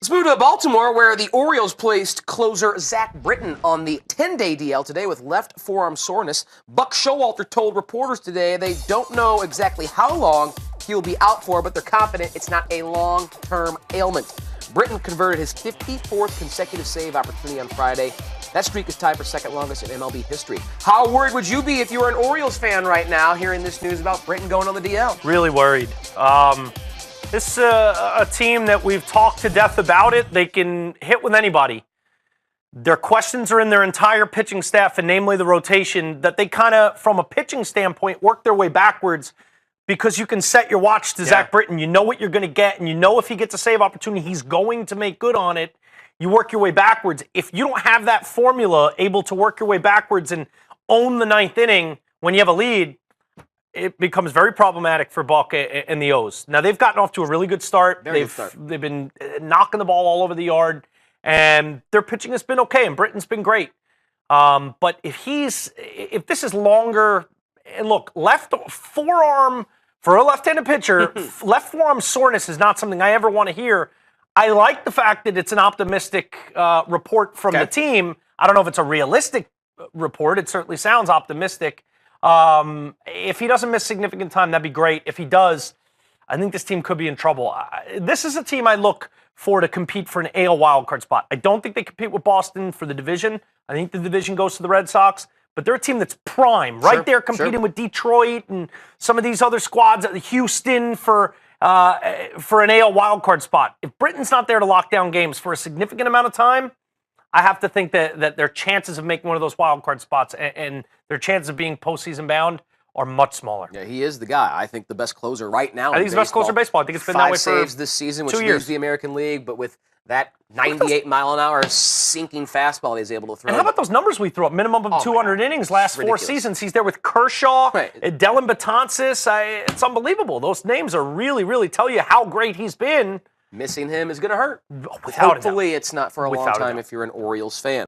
Let's move to Baltimore, where the Orioles placed closer Zach Britton on the 10-day DL today with left forearm soreness. Buck Showalter told reporters today they don't know exactly how long he will be out for, but they're confident it's not a long-term ailment. Britton converted his 54th consecutive save opportunity on Friday. That streak is tied for second longest in MLB history. How worried would you be if you were an Orioles fan right now hearing this news about Britton going on the DL? Really worried. This is a team that we've talked to death about it. They can hit with anybody. Their questions are in their entire pitching staff, and namely the rotation, that they kind of, from a pitching standpoint, work their way backwards because you can set your watch to Zach Britton. You know what you're going to get, and you know if he gets a save opportunity, he's going to make good on it. You work your way backwards. If you don't have that formula able to work your way backwards and own the ninth inning when you have a lead, it becomes very problematic for Buck and the O's. Now, they've gotten off to a really good start. They've been knocking the ball all over the yard, and their pitching has been okay, and Britton's been great. But if this is longer, and look, left forearm for a left-handed pitcher, left forearm soreness is not something I ever want to hear. I like the fact that it's an optimistic report from the team. I don't know if it's a realistic report. It certainly sounds optimistic. If he doesn't miss significant time, that'd be great. If he does, I think this team could be in trouble. This is a team I look for to compete for an AL wildcard spot. I don't think they compete with Boston for the division. I think the division goes to the Red Sox. But they're a team that's prime, right there competing with Detroit and some of these other squads, Houston for an AL wildcard spot. If Britton's not there to lock down games for a significant amount of time, I have to think that their chances of making one of those wildcard spots and their chances of being postseason bound are much smaller. Yeah, he is the guy. I think the best closer right now. I think he's the best closer in baseball. I think it's been that way for 5 saves this season, which 2 years. leads the American League, but with that 98-mile-an-hour sinking fastball he's able to throw. And how about those numbers we threw up? Minimum of 200 innings last 4 seasons. He's there with Kershaw, Dylan Betances. It's unbelievable. Those names are really, really tell you how great he's been. Missing him is going to hurt. Without Hopefully it's not for a long time if you're an Orioles fan.